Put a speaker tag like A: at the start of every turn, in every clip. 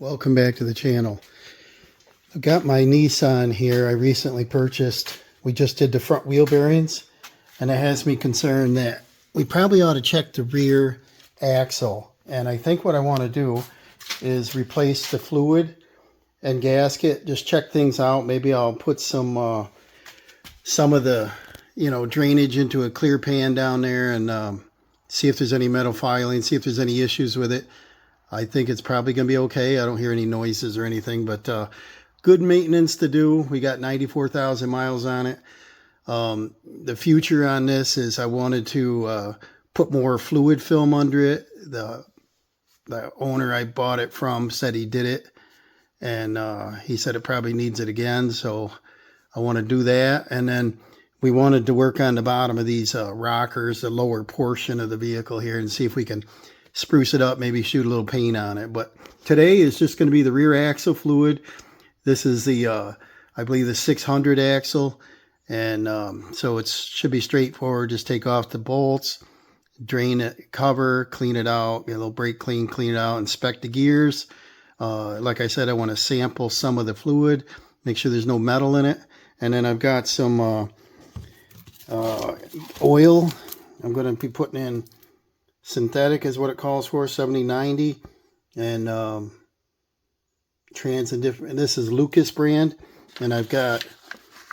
A: welcome back to the channel. I've got my Nissan here I recently purchased. We just did the front wheel bearings, and it has me concerned that we probably ought to check the rear axle. And I think what I want to do is replace the fluid and gasket, just check things out. Maybe I'll put some of the drainage into a clear pan down there and see if there's any metal filing, see if there's any issues with it. I think it's probably going to be okay. I don't hear any noises or anything, but good maintenance to do. We got 94,000 miles on it. The future on this is I wanted to put more fluid film under it. The owner I bought it from said he did it, and he said it probably needs it again, so I want to do that. And then we wanted to work on the bottom of these rockers, the lower portion of the vehicle here, and see if we can spruce it up, maybe shoot a little paint on it. But today is just going to be the rear axle fluid. This is the, I believe, the 600 axle. And so it should be straightforward. Just take off the bolts, drain it, cover, clean it out, get a little brake clean, clean it out, inspect the gears. Like I said, I want to sample some of the fluid, make sure there's no metal in it. And then I've got some oil. I'm going to be putting in synthetic is what it calls for, 7090, and trans and different. And this is Lucas brand, and I've got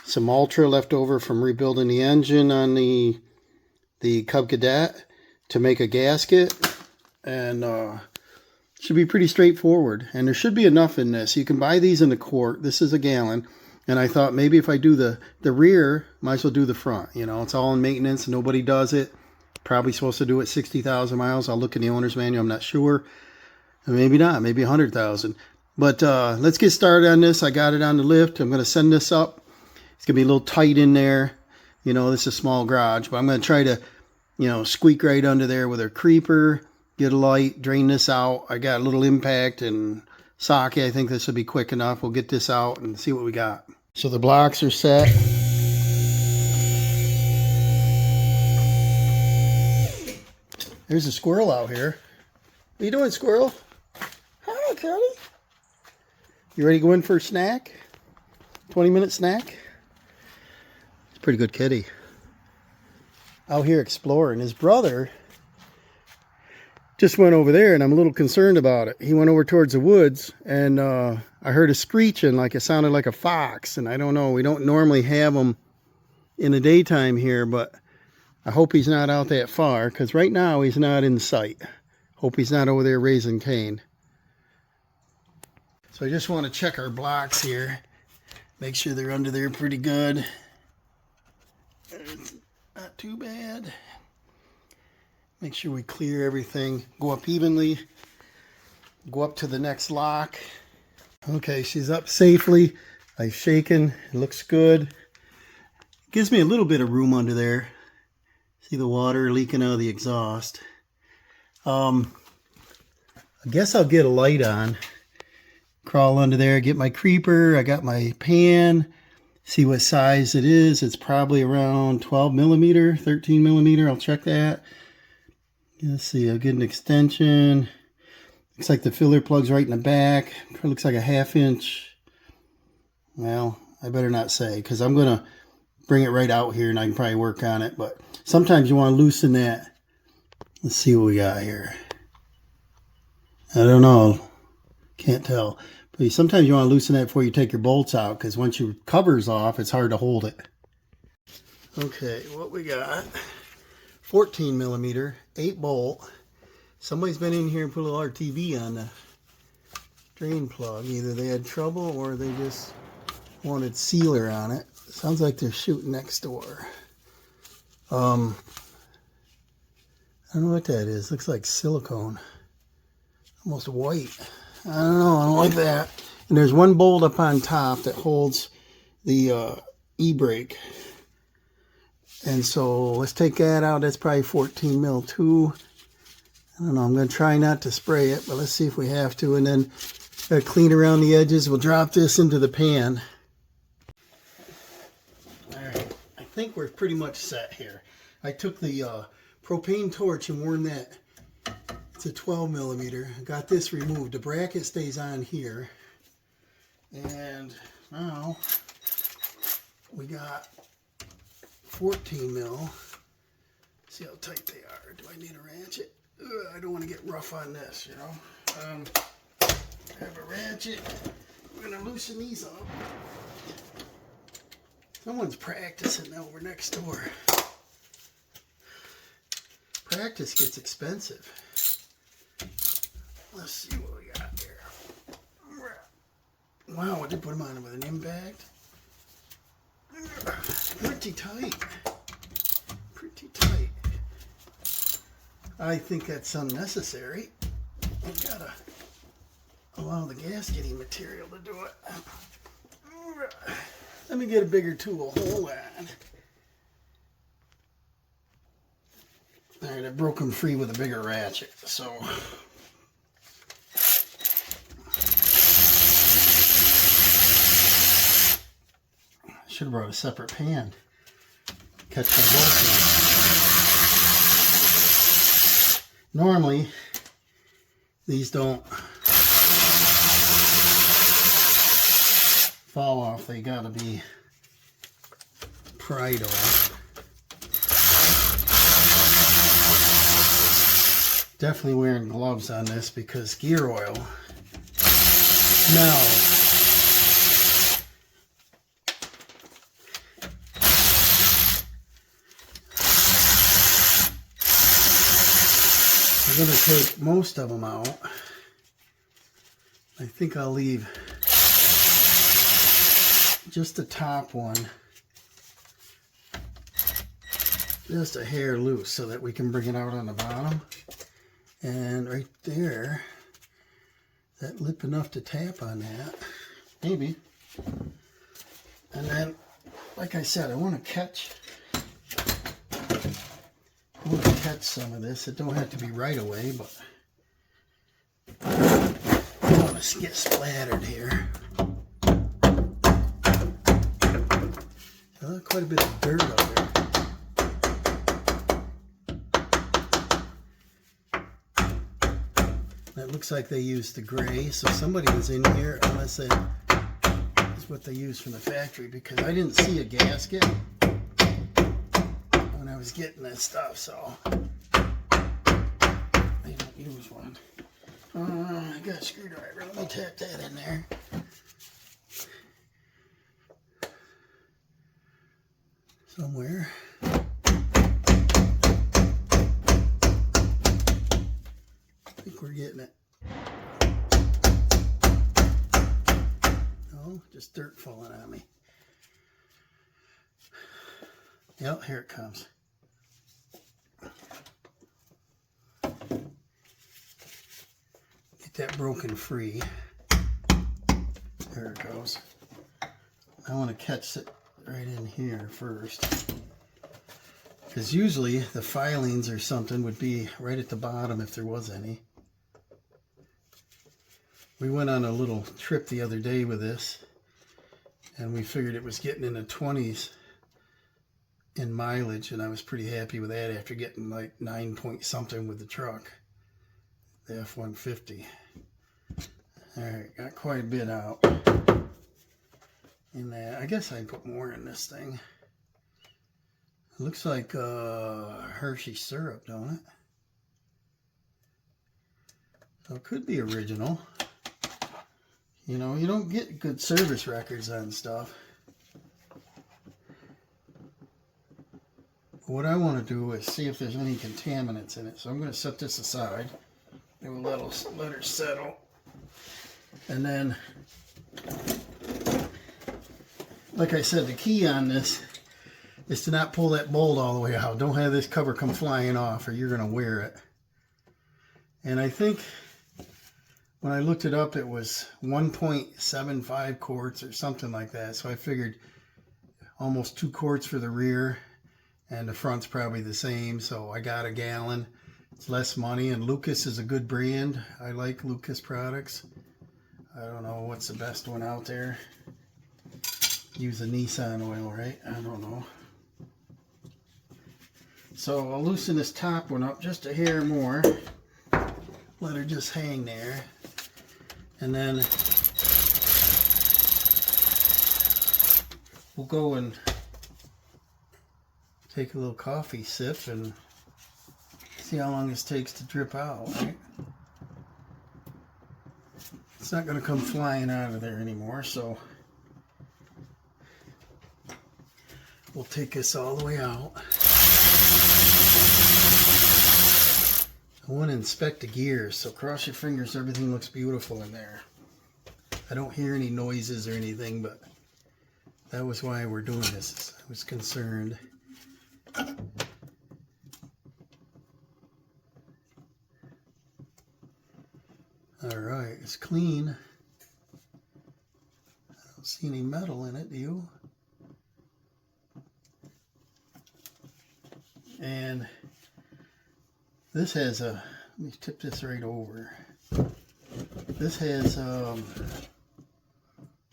A: some Ultra left over from rebuilding the engine on the Cub Cadet to make a gasket, and should be pretty straightforward. And there should be enough in this. You can buy these in a quart. This is a gallon. And I thought maybe if I do the rear, might as well do the front. It's all in maintenance. Nobody does it. Probably supposed to do it 60,000 miles. I'll look in the owner's manual. I'm not sure. Maybe not. Maybe 100,000. But let's get started on this. I got it on the lift. I'm going to send this up. It's going to be a little tight in there. This is a small garage. But I'm going to try to, squeak right under there with a creeper. Get a light. Drain this out. I got a little impact and socket. I think this will be quick enough. We'll get this out and see what we got. So the blocks are set. There's a squirrel out here. What are you doing, squirrel? Hi, Cody. You ready to go in for a snack? 20-minute snack? It's a pretty good kitty. Out here exploring. His brother just went over there, and I'm a little concerned about it. He went over towards the woods, and I heard a screeching like it sounded like a fox, and I don't know. We don't normally have them in the daytime here, but I hope he's not out that far, because right now he's not in sight. Hope he's not over there raising cane. So I just want to check our blocks here. Make sure they're under there pretty good. It's not too bad. Make sure we clear everything. Go up evenly. Go up to the next lock. Okay, she's up safely. I've shaken. It looks good. Gives me a little bit of room under there. See the water leaking out of the exhaust. I guess I'll get a light on. Crawl under there, get my creeper. I got my pan. See what size it is. It's probably around 12 millimeter, 13 millimeter. I'll check that. Let's see, I'll get an extension. Looks like the filler plug's right in the back. It looks like a 1/2 inch. Well, I better not say, because I'm going to bring it right out here and I can probably work on it. But sometimes you want to loosen that. Let's see what we got here. I don't know. Can't tell. But sometimes you want to loosen that before you take your bolts out, because once your cover's off, it's hard to hold it. Okay, what we got? 14 millimeter, 8 bolt. Somebody's been in here and put a little RTV on the drain plug. Either they had trouble or they just wanted sealer on it. Sounds like they're shooting next door. I don't know what that is. Looks like silicone. Almost white. I don't know. I don't like that. And there's one bolt up on top that holds the e-brake. And so let's take that out. That's probably 14 mil too. I don't know. I'm going to try not to spray it, but let's see if we have to. And then clean around the edges. We'll drop this into the pan. All right. I think we're pretty much set here. I took the propane torch and warmed that. It's It's a 12 millimeter. I got this removed. The bracket stays on here. And now we got 14 mil. See how tight they are. Do I need a ratchet? Ugh, I don't want to get rough on this, you know. Have a ratchet. We're going to loosen these up. Someone's practicing over next door. Practice gets expensive. Let's see what we got here. Wow, I did put them on with an impact. Pretty tight. Pretty tight. I think that's unnecessary. I've got to allow the gasketing material to do it. Let me get a bigger tool. Hold on. Alright, I broke them free with a bigger ratchet. So I should have brought a separate pan. Catch my bolts. Normally, these don't fall off. They gotta be pried off. Definitely wearing gloves on this because gear oil smells. I'm going to take most of them out. I think I'll leave just the top one just a hair loose so that we can bring it out on the bottom. And right there, that lip enough to tap on that, maybe. And then, like I said, I want to catch some of this. It don't have to be right away, but I don't want to get splattered here. Quite a bit of dirt up there. That looks like they used the gray, so somebody was in here, unless it is what they used from the factory, because I didn't see a gasket when I was getting this stuff, so they don't use one. I got a screwdriver. Let me tap that in there. Somewhere. I think we're getting it. No, just dirt falling on me. Yep, here it comes. Get that broken free. There it goes. I want to catch it right in here first, because usually the filings or something would be right at the bottom if there was any. We went on a little trip the other day with this, and we figured it was getting in the 20s in mileage, and I was pretty happy with that after getting like 9 point something with the truck, the F-150. Alright, got quite a bit out in that. I guess I can put more in this thing. It looks like Hershey syrup, don't it? So it could be original. You know, you don't get good service records on stuff. What I want to do is see if there's any contaminants in it. So I'm going to set this aside and we'll let her settle. And then, like I said, the key on this is to not pull that bolt all the way out. Don't have this cover come flying off or you're going to wear it. And I think when I looked it up, it was 1.75 quarts or something like that. So I figured almost 2 quarts for the rear, and the front's probably the same. So I got a gallon. It's less money, and Lucas is a good brand. I like Lucas products. I don't know what's the best one out there. Use a Nissan oil, right? I don't know. So I'll loosen this top one up just a hair more. let her just hang there. And then we'll go and take a little coffee sip and see how long this takes to drip out, right? It's not going to come flying out of there anymore, so we'll take this all the way out. I want to inspect the gears, so cross your fingers, everything looks beautiful in there. I don't hear any noises or anything, but that was why we're doing this. I was concerned. Alright, it's clean. I don't see any metal in it, do you? And this has a, let me tip this right over. This has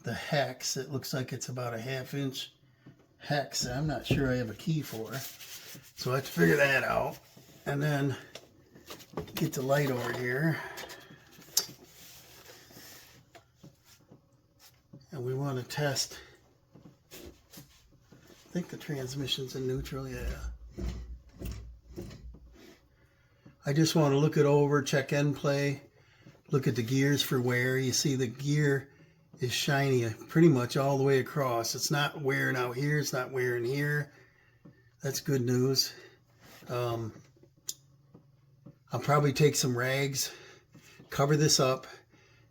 A: the hex. It looks like it's about a 1/2 inch hex. I'm not sure I have a key for, so I have to figure that out. And then get the light over here. And we want to test, I think the transmission's in neutral, yeah. I just want to look it over, check end play, look at the gears for wear. You see the gear is shiny pretty much all the way across. It's not wearing out here, it's not wearing here. That's good news. I'll probably take some rags, cover this up,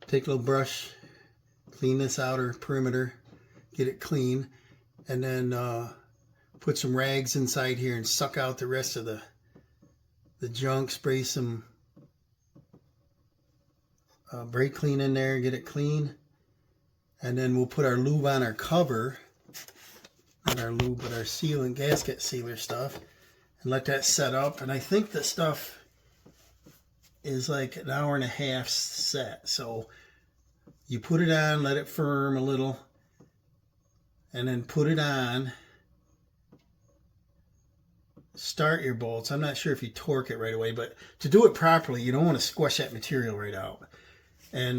A: take a little brush, clean this outer perimeter, get it clean, and then put some rags inside here and suck out the rest of the junk, spray some brake clean in there, get it clean, and then we'll put our lube on our cover, not our lube, but our sealant, gasket sealer stuff, and let that set up. And I think the stuff is like 1.5 hours set, so you put it on, let it firm a little, and then put it on. Start your bolts. I'm not sure if you torque it right away, but to do it properly, you don't want to squash that material right out. And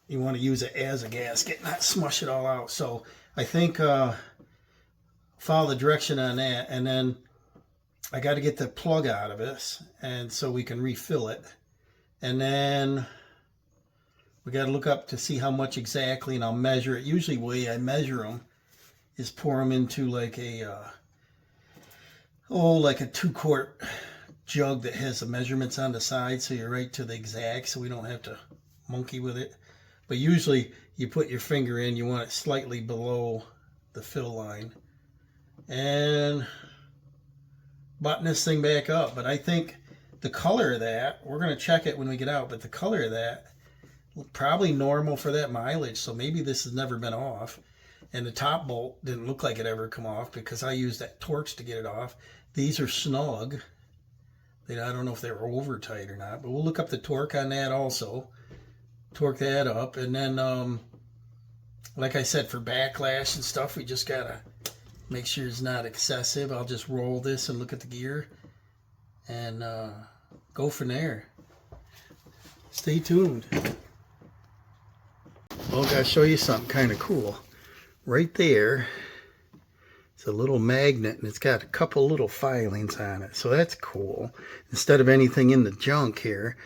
A: you want to use it as a gasket, not smush it all out. So I think follow the direction on that. And then I got to get the plug out of this, and so we can refill it. And then we got to look up to see how much exactly, and I'll measure it. Usually the way I measure them is pour them into like a like a 2-quart jug that has the measurements on the side, so you're right to the exact, so we don't have to monkey with it. But usually you put your finger in, you want it slightly below the fill line, and button this thing back up. But I think the color of that, we're going to check it when we get out, but the color of that, probably normal for that mileage, so maybe this has never been off. And the top bolt didn't look like it ever come off because I used that Torx to get it off. These are snug. I don't know if they were over tight or not, but we'll look up the torque on that also. Torque that up. And then, like I said, for backlash and stuff, we just got to make sure it's not excessive. I'll just roll this and look at the gear and go from there. Stay tuned. Well, I got to show you something kind of cool. Right there, it's a little magnet, and it's got a couple little filings on it, so that's cool. Instead of anything in the junk here,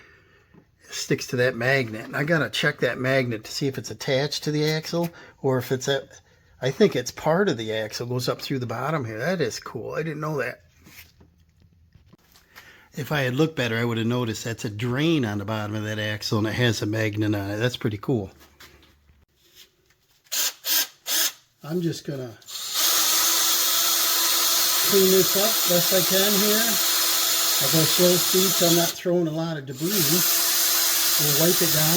A: it sticks to that magnet. And I gotta check that magnet to see if it's attached to the axle or if it's I think it's part of the axle, goes up through the bottom here. That is cool. I didn't know that. If I had looked better, I would have noticed that's a drain on the bottom of that axle, and it has a magnet on it. That's pretty cool. I'm just going to clean this up best I can here. I go slow speed so I'm not throwing a lot of debris. We'll wipe it down.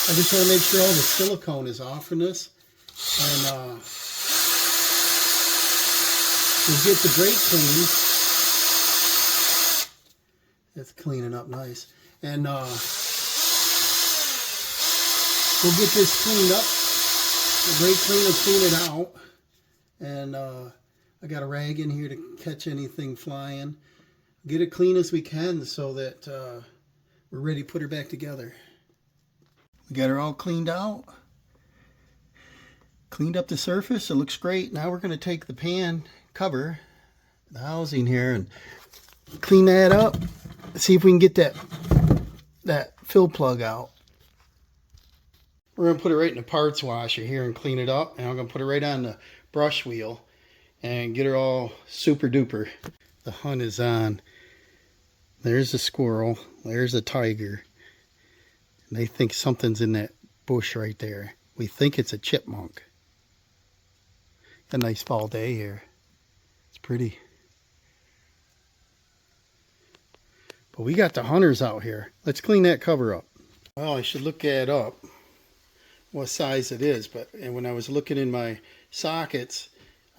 A: I just want to make sure all the silicone is off from this. And we'll get the brake clean. It's cleaning up nice. And we'll get this cleaned up. The brake cleaner, clean it out, and I got a rag in here to catch anything flying. Get it clean as we can so that we're ready to put her back together. We got her all cleaned out. Cleaned up the surface. It looks great. Now we're going to take the pan cover, the housing here, and clean that up. See if we can get that fill plug out. We're going to put it right in the parts washer here and clean it up. And I'm going to put it right on the brush wheel and get her all super duper. The hunt is on. There's a squirrel. There's a tiger. And they think something's in that bush right there. We think it's a chipmunk. A nice fall day here. It's pretty. But we got the hunters out here. Let's clean that cover up. Well, I should look that up, what size it is. But when I was looking in my sockets,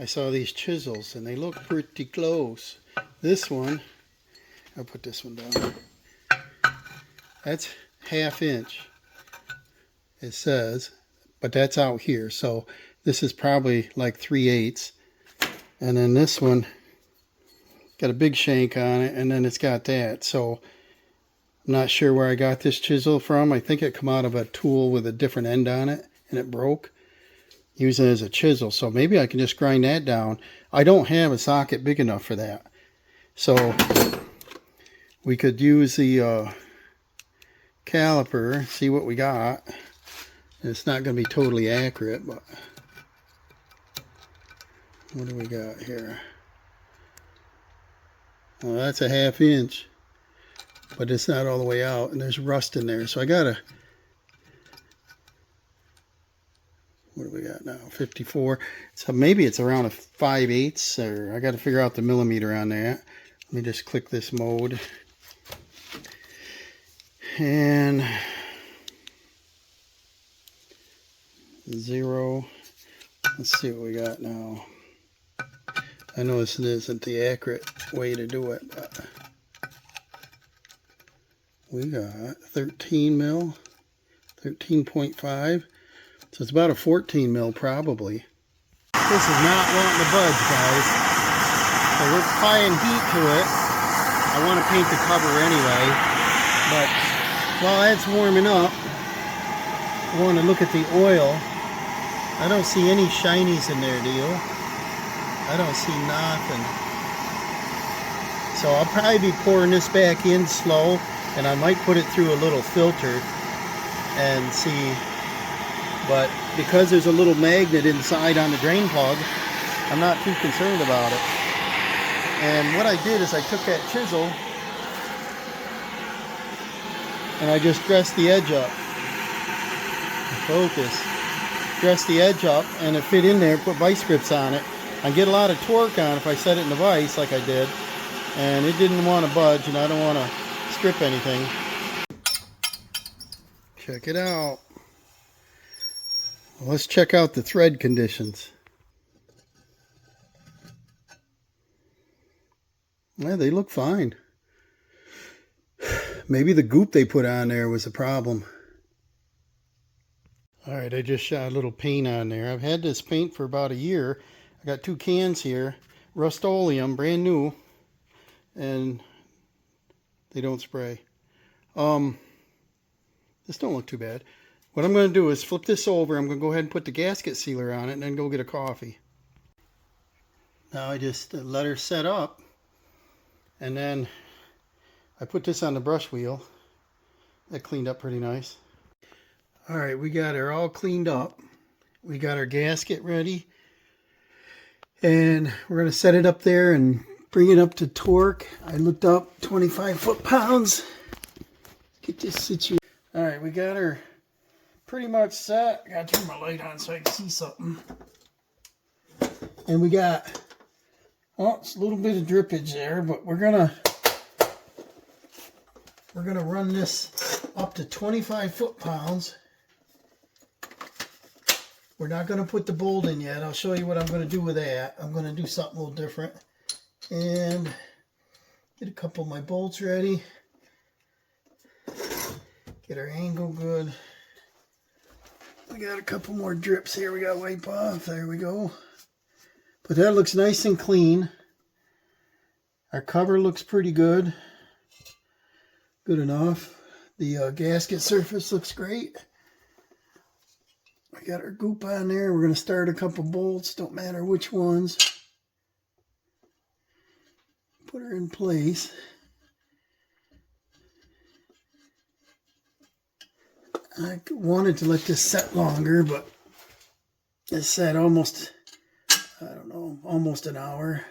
A: I saw these chisels and they look pretty close. This one, I'll put this one down. That's 1/2 inch, it says, but that's out here. So this is probably like 3/8. And then this one got a big shank on it, and then it's got that. So I'm not sure where I got this chisel from. I think it come out of a tool with a different end on it, and it broke. Using it as a chisel. So maybe I can just grind that down. I don't have a socket big enough for that. So we could use the caliper, see what we got. And it's not going to be totally accurate, but what do we got here? Well, that's a 1/2 inch, but it's not all the way out, and there's rust in there. So I gotta, what do we got now? 54. So maybe it's around a 5/8, or I got to figure out the millimeter on that. Let me just click this mode. And 0. Let's see what we got now. I know this isn't the accurate way to do it, but we got 13 mil, 13.5. So it's about a 14 mil probably. This is not wanting to budge, guys. So we're applying heat to it. I want to paint the cover anyway, but while that's warming up, I want to look at the oil. I don't see any shinies in there, do you? I don't see nothing. So I'll probably be pouring this back in slow, and I might put it through a little filter and see. But because there's a little magnet inside on the drain plug, I'm not too concerned about it. And what I did is I took that chisel and I just dressed the edge up. Focus. Dress the edge up, and it fit in there. Put vice grips on it. I get a lot of torque on if I set it in the vise like I did, and it didn't want to budge, and I don't want to strip anything. Check it out. Well, let's check out the thread conditions. Yeah, they look fine. Maybe the goop they put on there was a problem. Alright, I just shot a little paint on there. I've had this paint for about a year. I got 2 cans here. Rust-Oleum, brand new. And they don't spray. This don't look too bad. What I'm going to do is flip this over. I'm going to go ahead and put the gasket sealer on it and then go get a coffee. Now I just let her set up. And then I put this on the brush wheel. That cleaned up pretty nice. Alright, we got her all cleaned up. We got our gasket ready. And we're going to set it up there and bring it up to torque. I looked up 25 foot-pounds. Get this situated. Alright, we got her pretty much set. I got to turn my light on so I can see something. And we got, oh, it's a little bit of drippage there, but we're gonna run this up to 25 foot-pounds. We're not going to put the bolt in yet. I'll show you what I'm going to do with that. I'm going to do something a little different. And get a couple of my bolts ready. Get our angle good. We got a couple more drips here we got to wipe off. There we go. But that looks nice and clean. Our cover looks pretty good. Good enough. The gasket surface looks great. We got our goop on there. We're going to start a couple bolts, don't matter which ones. Put her in place. I wanted to let this set longer, but it set almost, I don't know, almost an hour.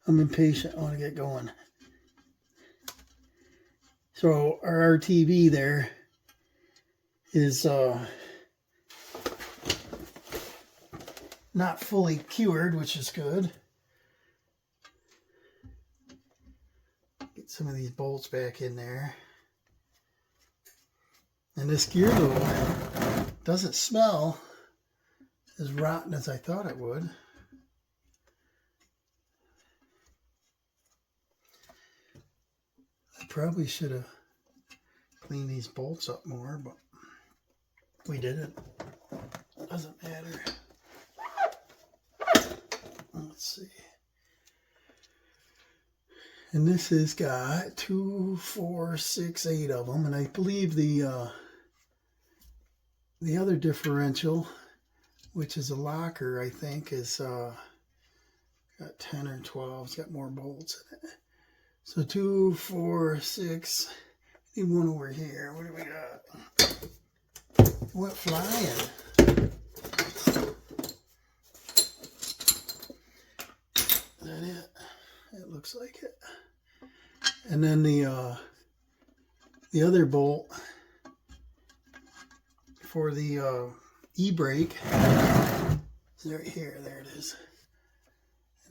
A: I'm impatient. I want to get going. So our RTV there is not fully cured, which is good. Get some of these bolts back in there. And this gear loop doesn't smell as rotten as I thought it would. I probably should have cleaned these bolts up more, but we didn't. Doesn't matter. Let's see. And this has got 2, 4, 6, 8 of them, and I believe the other differential, which is a locker, I think, is got 10 or 12. It's got more bolts in it. So 2, 4, 6. Need one over here. What do we got? It went flying. Is that it? It looks like it. And then the other bolt for the e-brake is right here. There it is.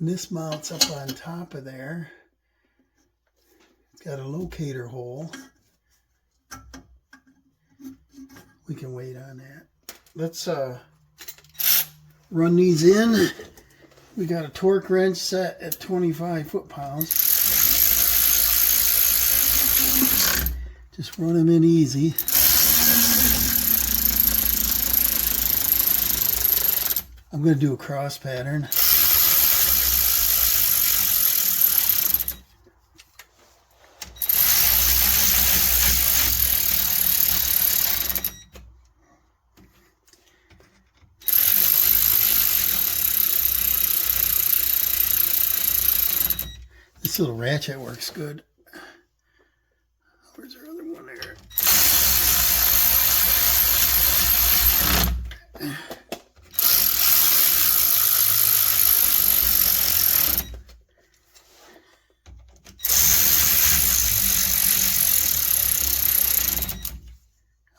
A: And this mounts up on top of there. It's got a locator hole. We can wait on that. Let's run these in. We got a torque wrench set at 25 foot-pounds. Just run them in easy. I'm going to do a cross pattern. This little ratchet works good. Where's our other one there?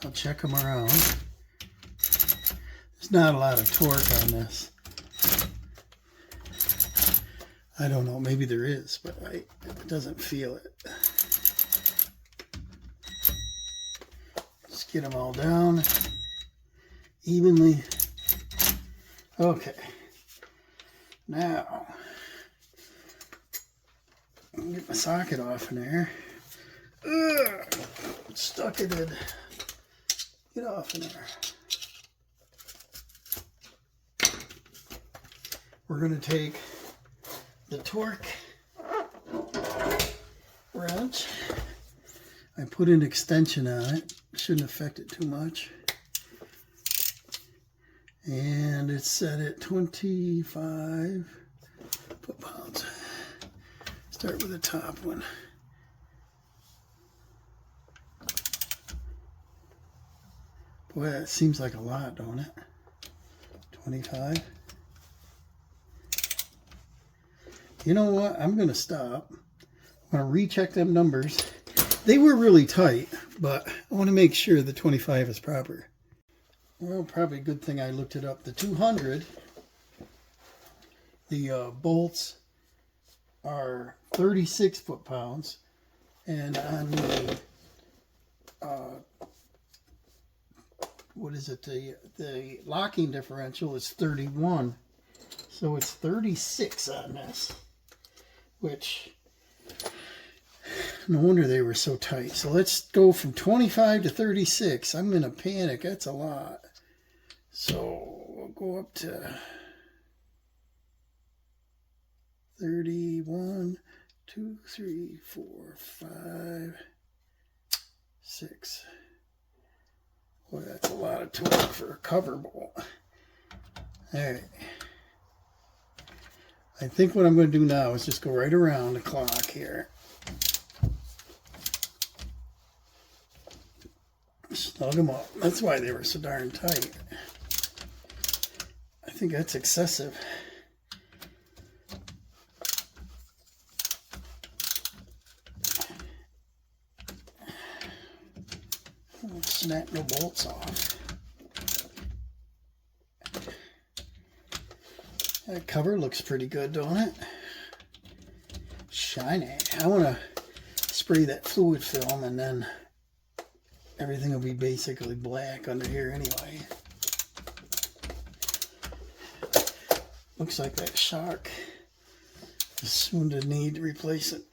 A: I'll check them around. There's not a lot of torque on this. I don't know, maybe there is, but it doesn't feel it. Just get them all down evenly. Okay. Now, get my socket off in there. Ugh, stuck it in. Get off in there. We're going to take the torque wrench. I put an extension on it. Shouldn't affect it too much. And it's set at 25 foot-pounds. Start with the top one. Boy, that seems like a lot, don't it? 25. You know what? I'm going to stop. I'm going to recheck them numbers. They were really tight, but I want to make sure the 25 is proper. Well, probably a good thing I looked it up. The 200, the bolts are 36 foot-pounds, and on the what is it? The locking differential is 31, so it's 36 on this. Which, no wonder they were so tight. So let's go from 25 to 36. I'm in a panic. That's a lot. So we'll go up to 31, 2, 3, 4, 5, 6. Boy, that's a lot of torque for a cover bolt. Alright. I think what I'm going to do now is just go right around the clock here. Snug them up. That's why they were so darn tight. I think that's excessive. Snap no bolts off. That cover looks pretty good, don't it? Shiny. I want to spray that fluid film and then everything will be basically black under here anyway. Looks like that shock is soon to need to replace it.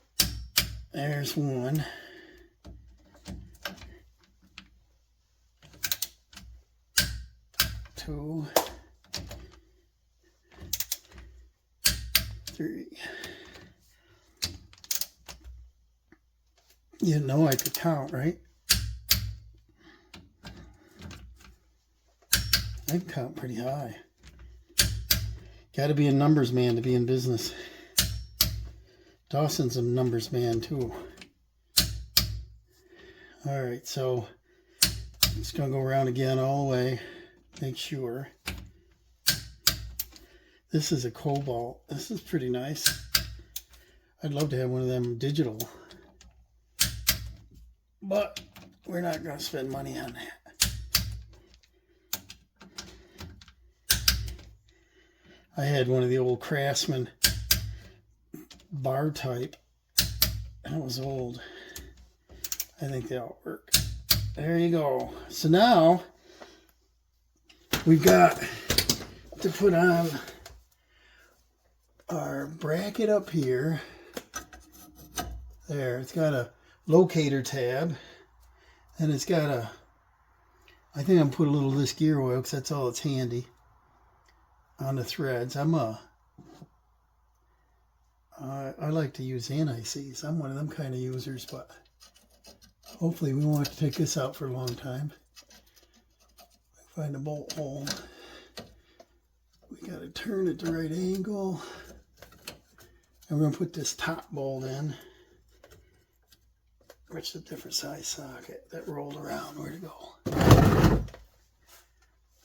A: There's one. Two. 3. You know I could count, right? I can count pretty high. Got to be a numbers man to be in business. Dawson's a numbers man too. All right, so I'm just gonna go around again all the way. Make sure. This is a cobalt. This is pretty nice. I'd love to have one of them digital, but we're not gonna spend money on that. I had one of the old Craftsman bar type. That was old. I think they'll work. There you go. So now we've got to put on our bracket up here. There, it's got a locator tab, and it's got a, I think I'm gonna put a little of this gear oil because that's all it's handy on the threads. I like to use anti-seize. I'm one of them kind of users, but hopefully we won't have to take this out for a long time. Find a bolt hole. We got to turn it the right angle. And we're going to put this top bolt in. Which is a different size socket that rolled around. Where'd it go?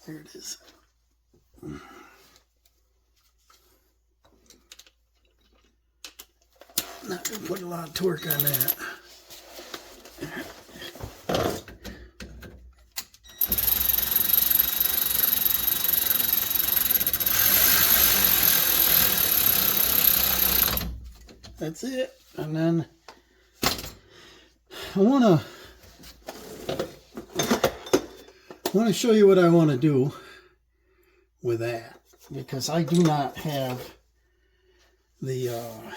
A: There it is. Not going to put a lot of torque on that. That's it. And then I want to show you what I want to do with that, because I do not have the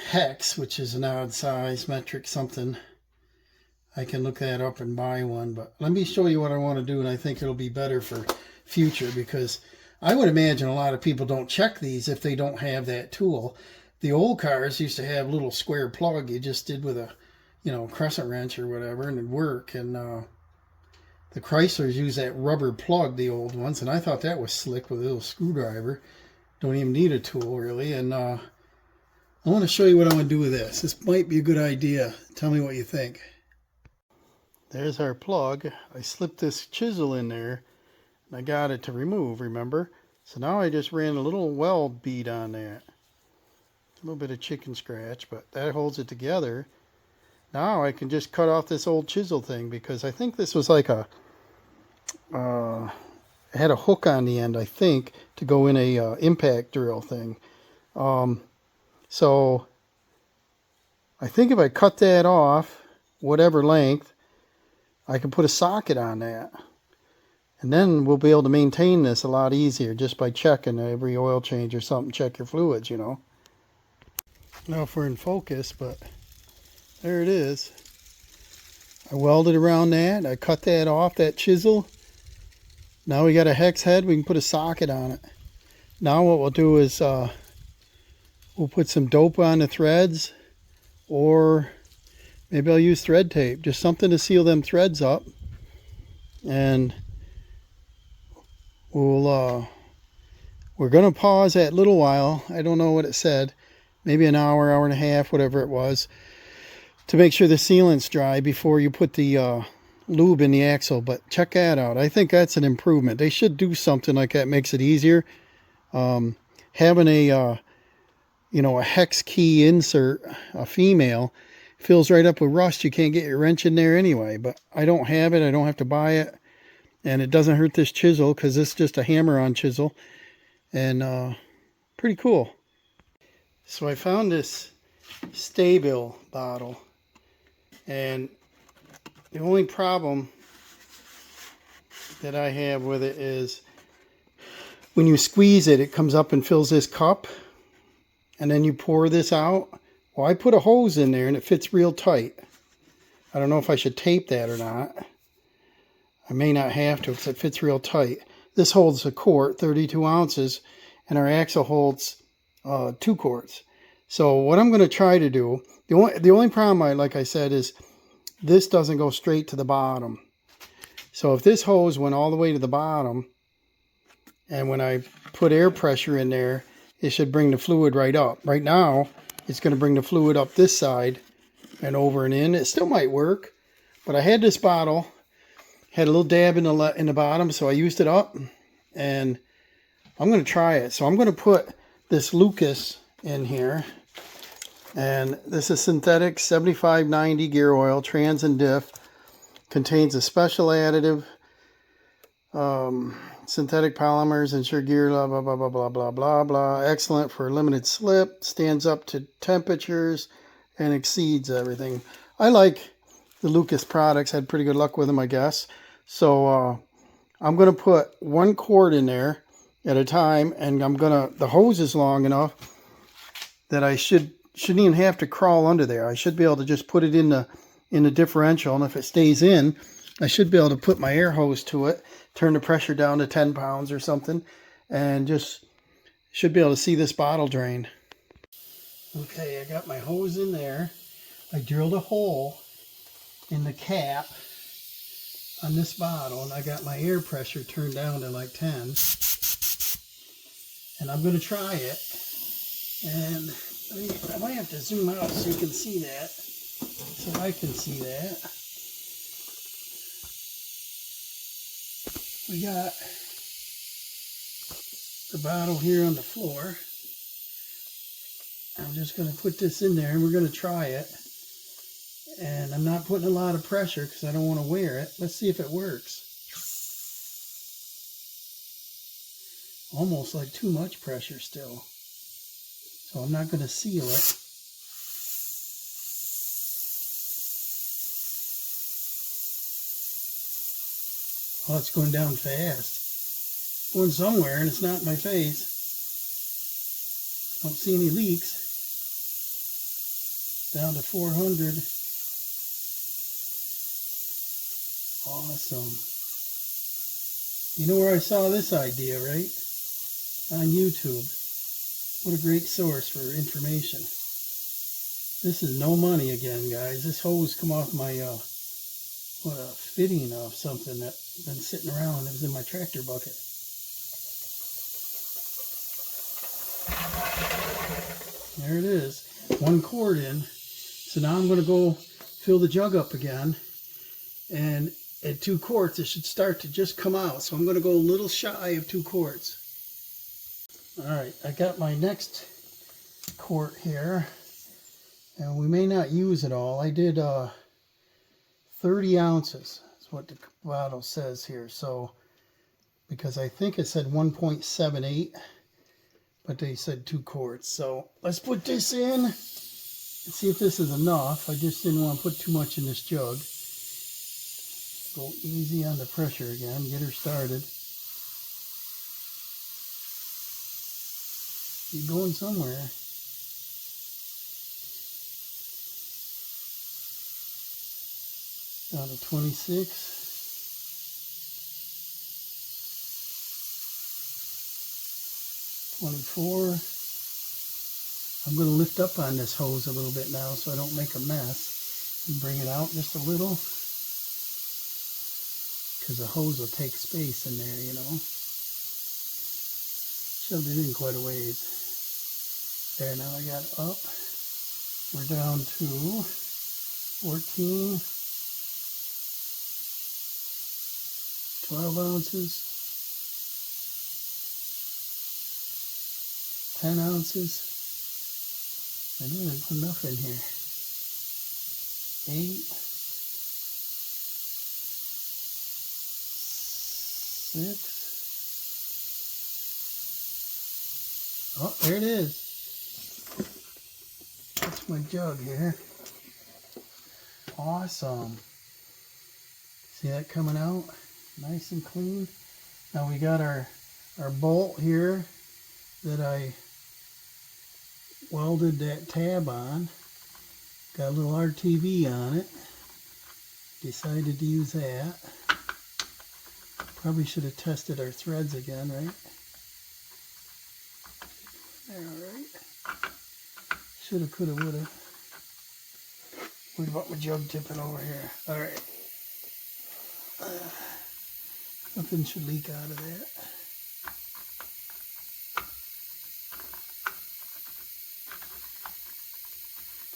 A: hex, which is an odd size metric something. I can look that up and buy one, but let me show you what I want to do, and I think it'll be better for future, because I would imagine a lot of people don't check these if they don't have that tool. The old cars used to have a little square plug you just did with a, you know, crescent wrench or whatever, and it'd work. And the Chryslers use that rubber plug, the old ones, and I thought that was slick with a little screwdriver. Don't even need a tool really. And I want to show you what I want to do with this. This might be a good idea. Tell me what you think. There's our plug. I slipped this chisel in there and I got it to remove, remember? So now I just ran a little weld bead on that. A little bit of chicken scratch, but that holds it together. Now I can just cut off this old chisel thing, because I think this was like a, it had a hook on the end, I think, to go in a impact drill thing. So I think if I cut that off, whatever length, I can put a socket on that. And then we'll be able to maintain this a lot easier just by checking every oil change or something. Check your fluids, you know. Now if we're in focus, but there it is. I welded around that. I cut that off, that chisel. Now we got a hex head. We can put a socket on it. Now what we'll do is we'll put some dope on the threads, or Maybe I'll use thread tape, just something to seal them threads up. And we're going to pause that little while. I don't know what it said. Maybe an hour, hour and a half, whatever it was, to make sure the sealant's dry before you put the lube in the axle. But check that out. I think that's an improvement. They should do something like that. Makes it easier. Having a a hex key insert, a female, fills right up with rust. You can't get your wrench in there anyway. But I don't have it. I don't have to buy it. And it doesn't hurt this chisel because it's just a hammer-on chisel. And pretty cool. So I found this Stay-Bil bottle. And the only problem that I have with it is when you squeeze it, it comes up and fills this cup. And then you pour this out. Well, I put a hose in there and it fits real tight. I don't know if I should tape that or not. I may not have to because it fits real tight. This holds a quart, 32 ounces, and our axle holds 2 quarts. So what I'm going to try to do, the only problem, like I said, is this doesn't go straight to the bottom. So if this hose went all the way to the bottom, and when I put air pressure in there, it should bring the fluid right up. Right now, it's going to bring the fluid up this side and over and in. It still might work, but I had this bottle. Had a little dab in the bottom, so I used it up, and I'm going to try it. So I'm going to put this Lucas in here, and this is synthetic 7590 gear oil, trans and diff. Contains a special additive, synthetic polymers, ensure gear, blah, blah, blah, blah, blah, blah, blah, blah. Excellent for limited slip, stands up to temperatures, and exceeds everything. I like the Lucas products. Had pretty good luck with them, I guess. So I'm going to put 1 quart in there at a time, and the hose is long enough that I shouldn't even have to crawl under there. I should be able to just put it in the differential, and if it stays in, I should be able to put my air hose to it, turn the pressure down to 10 pounds or something, and just should be able to see this bottle drain. Okay, I got my hose in there. I drilled a hole in the cap on this bottle, and I got my air pressure turned down to like 10. And I'm going to try it. And I might have to zoom out so you can see that. So I can see that. We got the bottle here on the floor. I'm just going to put this in there and we're going to try it. And I'm not putting a lot of pressure because I don't want to wear it. Let's see if it works. Almost like too much pressure still. So I'm not going to seal it. Oh, it's going down fast. Going somewhere and it's not in my face. Don't see any leaks. Down to 400. Awesome. You know where I saw this idea, right? On YouTube. What a great source for information. This is no money again, guys. This hose come off my, what a fitting of something that's been sitting around. It was in my tractor bucket. There it is. 1 quart in. So now I'm going to go fill the jug up again. And at 2 quarts, it should start to just come out. So I'm going to go a little shy of 2 quarts. Alright, I got my next quart here. And we may not use it all. I did 30 ounces. That's what the bottle says here. So, because I think it said 1.78. But they said 2 quarts. So let's put this in and see if this is enough. I just didn't want to put too much in this jug. Go easy on the pressure again. Get her started. You're going somewhere. Down to 26. 24. I'm going to lift up on this hose a little bit now so I don't make a mess. Bring it out just a little, because the hose will take space in there, you know. Shoved it in quite a ways. There, now I got it up. We're down to 14, 12 ounces, 10 ounces. I didn't put enough in here. 8, 6. Oh, there it is. That's my jug here. Awesome. See that coming out? Nice and clean. Now we got our bolt here that I welded that tab on. Got a little RTV on it. Decided to use that. Probably should have tested our threads again, right? There, alright. Shoulda, coulda, woulda. What about my jug tipping over here? Alright. Nothing should leak out of that.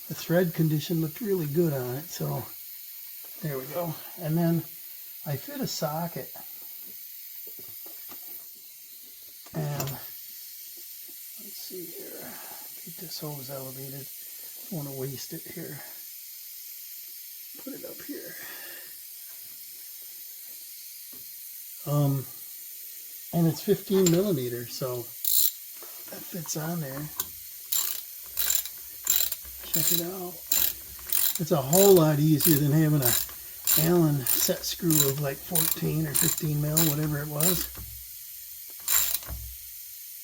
A: The thread condition looked really good on it, so there we go. And then I fit a socket. And let's see here. Keep this hose elevated. Don't want to waste it here. Put it up here. And it's 15 millimeters, so that fits on there. Check it out. It's a whole lot easier than having a Allen set screw of like 14 or 15 mil, whatever it was.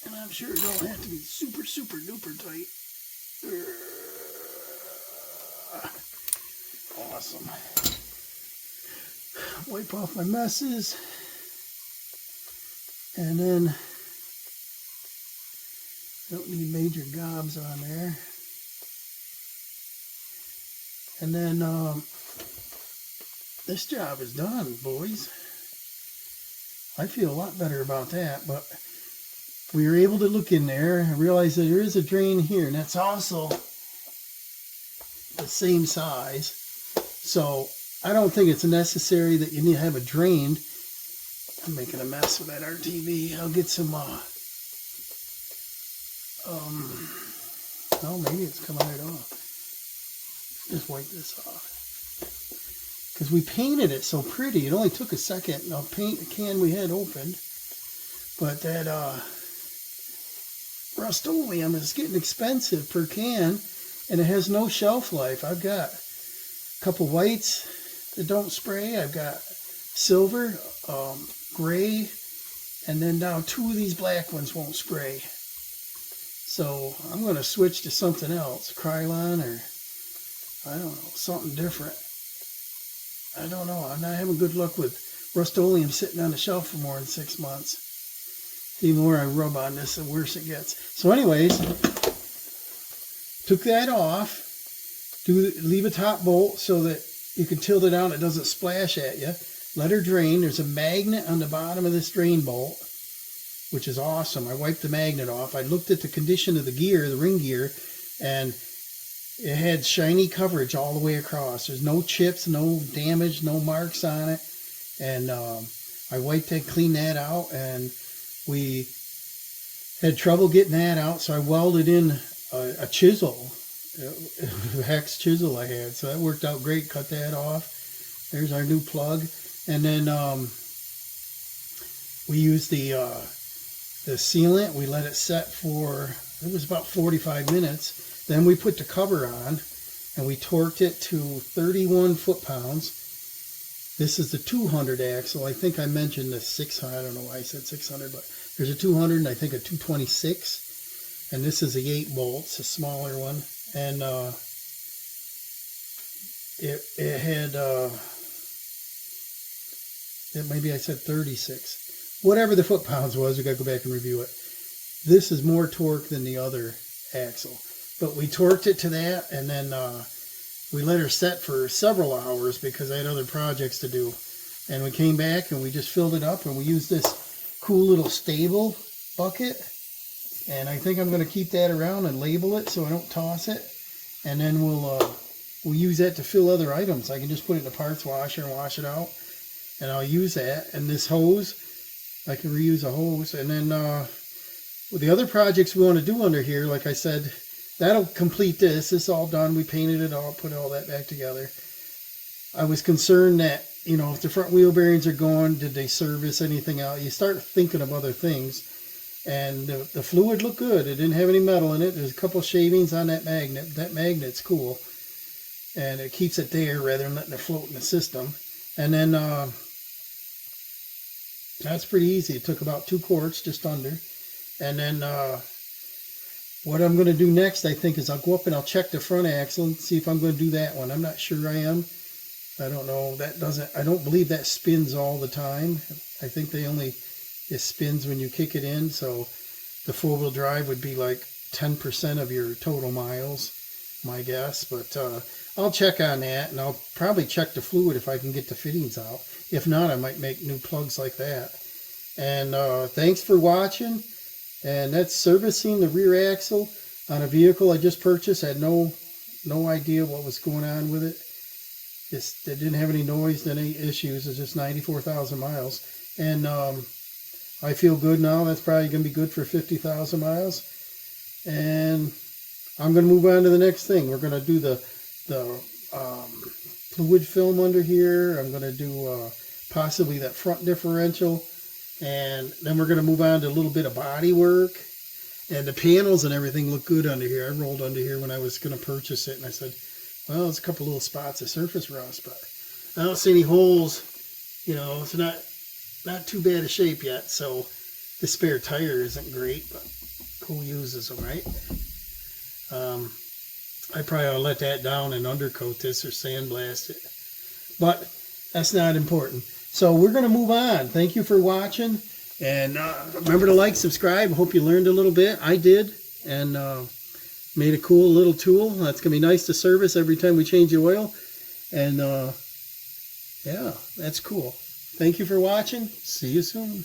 A: And I'm sure it don't have to be super, super duper tight. Awesome. Wipe off my messes. And then, don't need major gobs on there. And then, this job is done, boys. I feel a lot better about that, but we were able to look in there and realize that there is a drain here, and that's also the same size. So I don't think it's necessary that you need to have it drained. I'm making a mess with that RTV. I'll get some, oh, maybe it's coming right off. Just wipe this off. Because we painted it so pretty. It only took a second. I'll paint the can we had opened. But that, Rust-Oleum is getting expensive per can, and it has no shelf life. I've got a couple whites that don't spray. I've got silver, gray, and then now 2 of these black ones won't spray. So I'm going to switch to something else, Krylon or I don't know, something different. I don't know. I'm not having good luck with Rust-Oleum sitting on the shelf for more than 6 months. The more I rub on this, the worse it gets. So anyways, took that off. Leave a top bolt so that you can tilt it down. It doesn't splash at you. Let her drain. There's a magnet on the bottom of this drain bolt, which is awesome. I wiped the magnet off. I looked at the condition of the gear, the ring gear, and it had shiny coverage all the way across. There's no chips, no damage, no marks on it. And I wiped that, cleaned that out, and we had trouble getting that out, so I welded in a chisel, a hex chisel I had. So that worked out great. Cut that off. There's our new plug. And then we used the sealant. We let it set for, it was about 45 minutes. Then we put the cover on, and we torqued it to 31 foot-pounds. This is the 200 axle. I think I mentioned the 600. I don't know why I said 600, but there's a 200 and I think a 226. And this is the 8 bolts, a smaller one. And it had, maybe I said 36. Whatever the foot-pounds was, we got to go back and review it. This is more torque than the other axle. But we torqued it to that, and then we let her set for several hours because I had other projects to do. And we came back and we just filled it up, and we used this cool little stable bucket. And I think I'm going to keep that around and label it so I don't toss it. And then we'll use that to fill other items. I can just put it in the parts washer and wash it out. And I'll use that. And this hose, I can reuse a hose. And then with the other projects we want to do under here, like I said, that'll complete this. This is all done. We painted it all, put all that back together. I was concerned that, you know, if the front wheel bearings are gone, did they service anything out? You start thinking of other things. And the fluid looked good. It didn't have any metal in it. There's a couple shavings on that magnet. That magnet's cool. And it keeps it there rather than letting it float in the system. And then that's pretty easy. It took about 2 quarts, just under. And then what I'm going to do next, I think, is I'll go up and I'll check the front axle and see if I'm going to do that one. I'm not sure I am. I don't know. I don't believe that spins all the time. I think it spins when you kick it in. So the 4-wheel drive would be like 10% of your total miles, my guess. But I'll check on that, and I'll probably check the fluid if I can get the fittings out. If not, I might make new plugs like that. And thanks for watching. And that's servicing the rear axle on a vehicle I just purchased. I had no idea what was going on with it. It didn't have any noise, any issues. It's just 94,000 miles. And I feel good now. That's probably going to be good for 50,000 miles. And I'm going to move on to the next thing. We're going to do the fluid film under here. I'm going to do possibly that front differential. And then we're going to move on to a little bit of body work. And the panels and everything look good under here. I rolled under here when I was going to purchase it. And I said, well, there's a couple little spots of surface rust. But I don't see any holes. You know, it's not too bad a shape yet. So the spare tire isn't great. But who uses them, right? I probably ought to let that down and undercoat this or sandblast it. But that's not important. So we're going to move on. Thank you for watching. And remember to like, subscribe. Hope you learned a little bit. I did. And made a cool little tool. That's going to be nice to service every time we change the oil. And yeah, that's cool. Thank you for watching. See you soon.